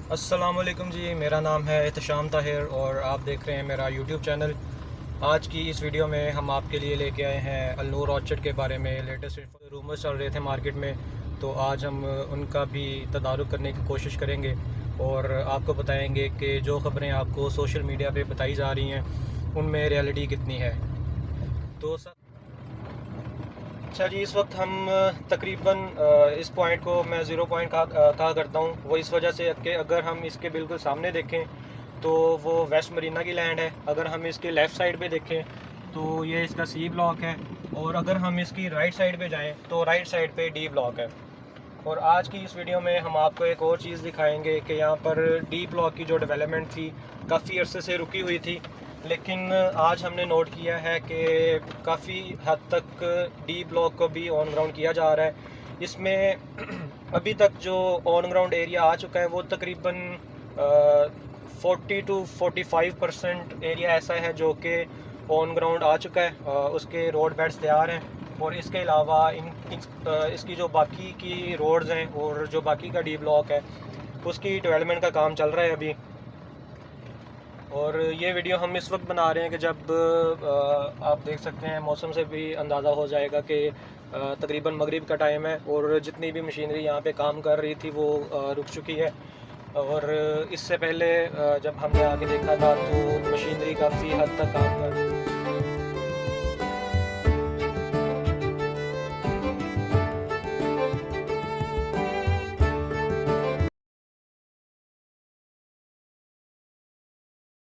अस्सलामुअलैकुम जी, मेरा नाम है एहतशाम ताहिर और आप देख रहे हैं मेरा यूट्यूब चैनल। आज की इस वीडियो में हम आपके लिए लेके आए हैं अल्नूर ऑर्चर्ड के बारे में। लेटेस्ट रूमर्स चल रहे थे मार्केट में, तो आज हम उनका भी तदारुक करने की कोशिश करेंगे और आपको बताएंगे कि जो ख़बरें आपको सोशल मीडिया पे बताई जा रही हैं उनमें रियलिटी कितनी है। तो अच्छा जी, इस वक्त हम तकरीबन इस पॉइंट को मैं ज़ीरो पॉइंट कहा करता हूँ। वो इस वजह से कि अगर हम इसके बिल्कुल सामने देखें तो वो वेस्ट मरीना की लैंड है। अगर हम इसके लेफ़्ट साइड पे देखें तो ये इसका सी ब्लॉक है, और अगर हम इसकी राइट साइड पे जाएं तो राइट साइड पे डी ब्लॉक है। और आज की इस वीडियो में हम आपको एक और चीज़ दिखाएंगे कि यहाँ पर डी ब्लॉक की जो डेवलपमेंट थी काफ़ी अरसे से रुकी हुई थी, लेकिन आज हमने नोट किया है कि काफ़ी हद तक डी ब्लॉक को भी ऑन ग्राउंड किया जा रहा है। इसमें अभी तक जो ऑन ग्राउंड एरिया आ चुका है वो तकरीबन 40 to 45% एरिया ऐसा है जो कि ऑन ग्राउंड आ चुका है। उसके रोड बेड्स तैयार हैं, और इसके अलावा इसकी जो बाकी की रोड्स हैं और जो बाकी का डी ब्लॉक है उसकी डेवलपमेंट का काम चल रहा है अभी। और ये वीडियो हम इस वक्त बना रहे हैं कि जब आप देख सकते हैं, मौसम से भी अंदाज़ा हो जाएगा कि तकरीबन मगरिब का टाइम है और जितनी भी मशीनरी यहाँ पे काम कर रही थी वो रुक चुकी है। और इससे पहले जब हमने आगे देखा था तो मशीनरी काफ़ी हद तक काम कर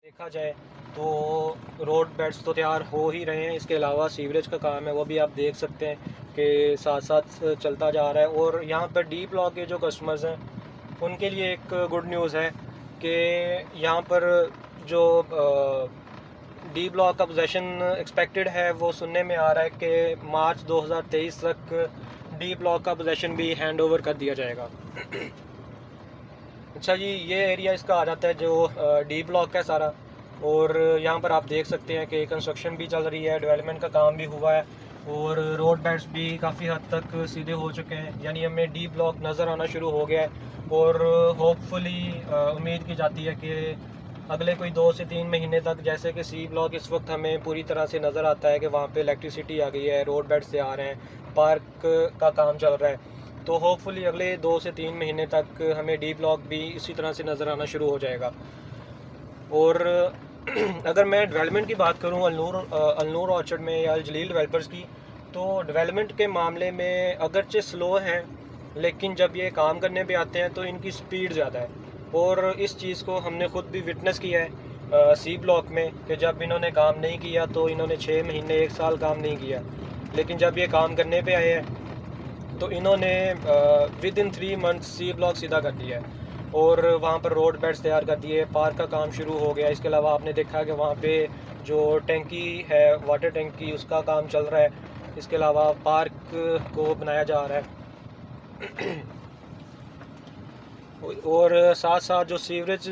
देखा जाए तो रोड बेड्स तो तैयार हो ही रहे हैं। इसके अलावा सीवरेज का काम है वो भी आप देख सकते हैं कि साथ साथ चलता जा रहा है। और यहाँ पर डी ब्लॉक के जो कस्टमर्स हैं उनके लिए एक गुड न्यूज़ है कि यहाँ पर जो डी ब्लॉक का पोजेशन एक्सपेक्टेड है वो सुनने में आ रहा है कि मार्च 2023 तक डी ब्लॉक का पोजेशन भी हैंड ओवर कर दिया जाएगा। अच्छा जी, ये एरिया इसका आ जाता है जो डी ब्लॉक है सारा। और यहाँ पर आप देख सकते हैं कि कंस्ट्रक्शन भी चल रही है, डेवलपमेंट का काम भी हुआ है, और रोड बेड्स भी काफ़ी हद तक सीधे हो चुके हैं, यानी हमें डी ब्लॉक नज़र आना शुरू हो गया है। और होपफुली उम्मीद की जाती है कि अगले कोई 2 से 3 महीने तक, जैसे कि सी ब्लॉक इस वक्त हमें पूरी तरह से नज़र आता है कि वहाँ पे इलेक्ट्रिसिटी आ गई है, रोड बेड से आ रहे हैं, पार्क का काम चल रहा है, तो होपफुली अगले 2 से 3 महीने तक हमें डी ब्लॉक भी इसी तरह से नज़र आना शुरू हो जाएगा। और अगर मैं डेवलपमेंट की बात करूँ अल्नूर ऑर्चर्ड में या जलील डेवलपर्स की, तो डेवलपमेंट के मामले में अगरचे स्लो हैं, लेकिन जब ये काम करने पे आते हैं तो इनकी स्पीड ज़्यादा है। और इस चीज़ को हमने ख़ुद भी विटनेस किया है सी ब्लॉक में, कि जब इन्होंने काम नहीं किया तो इन्होंने 6 महीने 1 साल काम नहीं किया, लेकिन जब ये काम करने पे आए हैं तो इन्होंने within 3 months C block सीधा कर दिया है, और वहाँ पर रोड बेड्स तैयार कर दिए, पार्क का काम शुरू हो गया। इसके अलावा आपने देखा कि वहाँ पे जो टैंकी है, वाटर टैंकी, उसका काम चल रहा है। इसके अलावा पार्क को बनाया जा रहा है और साथ साथ जो सीवरेज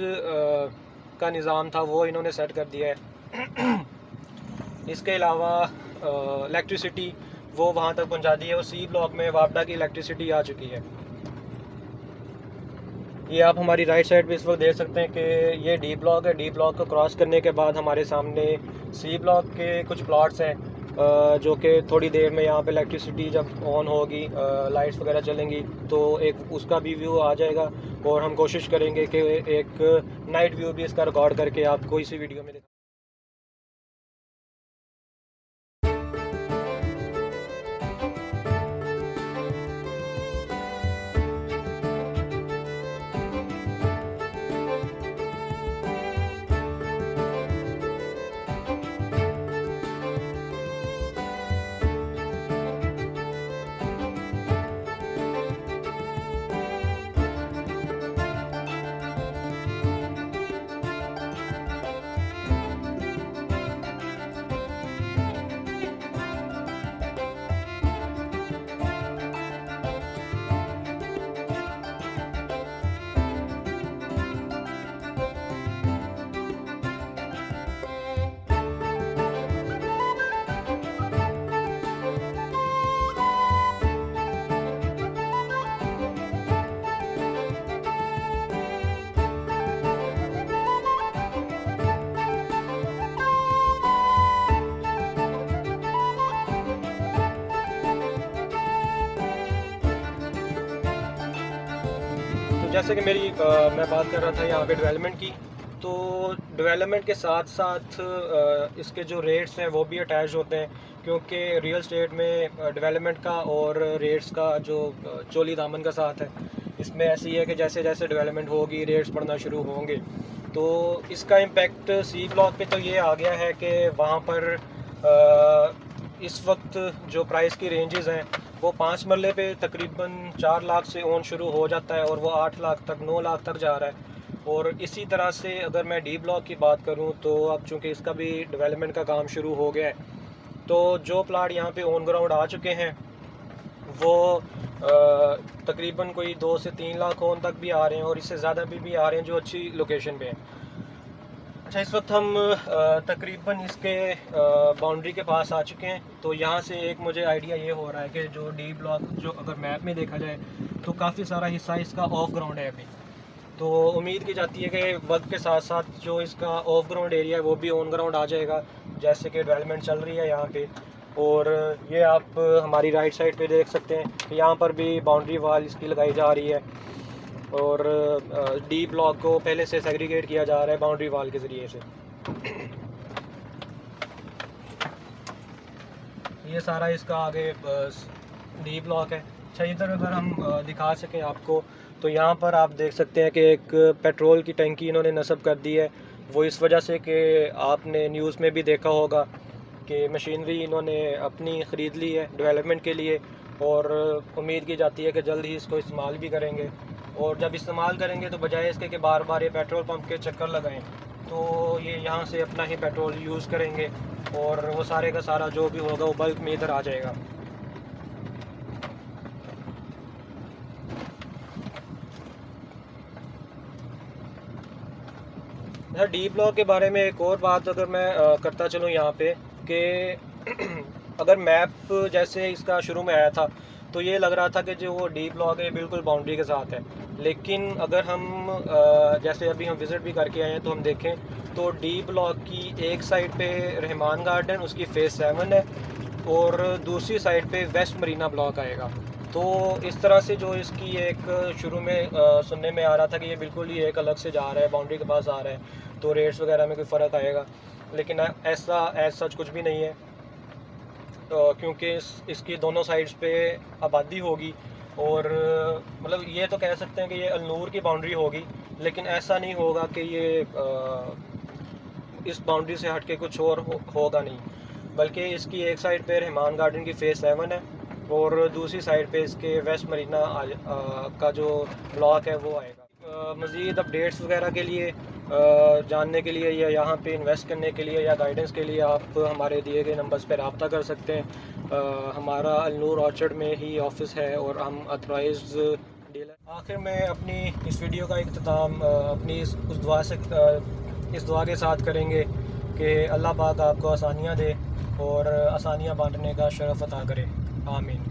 का निज़ाम था वो इन्होंने सेट कर दिया है। इसके अलावा इलेक्ट्रिसिटी वो वहाँ तक पहुँचा दी है, और सी ब्लॉक में वापडा की इलेक्ट्रिसिटी आ चुकी है। ये आप हमारी राइट साइड पे इस वक्त देख सकते हैं कि ये डी ब्लॉक है। डी ब्लॉक को क्रॉस करने के बाद हमारे सामने सी ब्लॉक के कुछ प्लॉट्स हैं, जो कि थोड़ी देर में यहाँ पे इलेक्ट्रिसिटी जब ऑन होगी, लाइट्स वगैरह चलेंगी, तो एक उसका भी व्यू आ जाएगा। और हम कोशिश करेंगे कि एक नाइट व्यू भी इसका रिकॉर्ड करके आपको इसी वीडियो में जैसे कि मैं बात कर रहा था यहाँ पे डेवलपमेंट की, तो डेवलपमेंट के साथ साथ इसके जो रेट्स हैं वो भी अटैच होते हैं, क्योंकि रियल स्टेट में डेवलपमेंट का और रेट्स का जो चोली दामन का साथ है, इसमें ऐसी है कि जैसे जैसे डेवलपमेंट होगी रेट्स बढ़ना शुरू होंगे। तो इसका इम्पेक्ट सी ब्लॉक पे तो ये आ गया है कि वहाँ पर इस वक्त जो प्राइस की रेंजेस हैं वो 5 मरले पे तकरीबन 4 लाख से ओन शुरू हो जाता है और वो 8 लाख तक 9 लाख तक जा रहा है। और इसी तरह से अगर मैं डी ब्लॉक की बात करूं तो अब चूँकि इसका भी डेवलपमेंट का काम शुरू हो गया है, तो जो प्लाट यहाँ पे ऑन ग्राउंड आ चुके हैं वो तकरीबन कोई 2 से 3 लाख ओन तक भी आ रहे हैं और इससे ज़्यादा भी आ रहे हैं जो अच्छी लोकेशन पे हैं। अच्छा, इस वक्त हम तकरीबन इसके बाउंड्री के पास आ चुके हैं। तो यहाँ से एक मुझे आइडिया ये हो रहा है कि जो डी ब्लॉक जो अगर मैप में देखा जाए तो काफ़ी सारा हिस्सा इसका ऑफ ग्राउंड है अभी। तो उम्मीद की जाती है कि वक्त के साथ साथ जो इसका ऑफ ग्राउंड एरिया है वो भी ऑन ग्राउंड आ जाएगा, जैसे कि डेवलपमेंट चल रही है यहाँ पे। और ये आप हमारी राइट साइड पे देख सकते हैं कि यहाँ पर भी बाउंड्री वाल इसकी लगाई जा रही है और डी ब्लॉक को पहले से सेग्रीगेट किया जा रहा है बाउंड्री वाल के ज़रिए से। ये सारा इसका आगे डी ब्लॉक है। अच्छा, इधर अगर हम दिखा सकें आपको, तो यहाँ पर आप देख सकते हैं कि एक पेट्रोल की टंकी इन्होंने नस्ब कर दी है। वो इस वजह से कि आपने न्यूज़ में भी देखा होगा कि मशीनरी इन्होंने अपनी ख़रीद ली है डेवलपमेंट के लिए, और उम्मीद की जाती है कि जल्द ही इसको इस्तेमाल भी करेंगे। और जब इस्तेमाल करेंगे तो बजाय इसके कि बार बार ये पेट्रोल पंप के चक्कर लगाएं, तो ये यहाँ से अपना ही पेट्रोल यूज़ करेंगे और वो सारे का सारा जो भी होगा वो बल्क में इधर आ जाएगा। डी ब्लॉक के बारे में एक और बात अगर मैं करता चलूँ यहाँ पे कि अगर मैप जैसे इसका शुरू में आया था तो ये लग रहा था कि जो वो डी ब्लॉक है बिल्कुल बाउंड्री के साथ है, लेकिन अगर हम जैसे अभी हम विज़िट भी करके आए हैं तो हम देखें तो डी ब्लॉक की एक साइड पे रहमान गार्डन उसकी फ़ेज़ 7 है और दूसरी साइड पे वेस्ट मरीना ब्लॉक आएगा। तो इस तरह से जो इसकी एक शुरू में सुनने में आ रहा था कि ये बिल्कुल ही एक अलग से जा रहा है, बाउंड्री के पास आ रहा है, तो रेट्स वगैरह में कोई फ़र्क आएगा, लेकिन ऐसा एज सच कुछ भी नहीं है। क्योंकि इसकी दोनों साइड्स पे आबादी होगी और मतलब ये तो कह सकते हैं कि ये अलनूर की बाउंड्री होगी, लेकिन ऐसा नहीं होगा कि ये इस बाउंड्री से हट के कुछ और होगा नहीं, बल्कि इसकी एक साइड पे रहमान गार्डन की फ़ेज़ 7 है और दूसरी साइड पे इसके वेस्ट मरीना का जो ब्लॉक है वो आएगा। मज़ीद अपडेट्स वगैरह के लिए जानने के लिए या यहाँ पे इन्वेस्ट करने के लिए या गाइडेंस के लिए आप हमारे दिए गए नंबर्स पर रब्ता कर सकते हैं। हमारा अलनूर ऑर्चर्ड में ही ऑफिस है और हम ऑथराइज्ड डीलर। आखिर में अपनी इस वीडियो का इख्तिताम अपनी इस दुआ के साथ करेंगे कि अल्लाह पाक आपको आसानियाँ दे और आसानियाँ बांटने का शरफ़ अता करे। आमीन।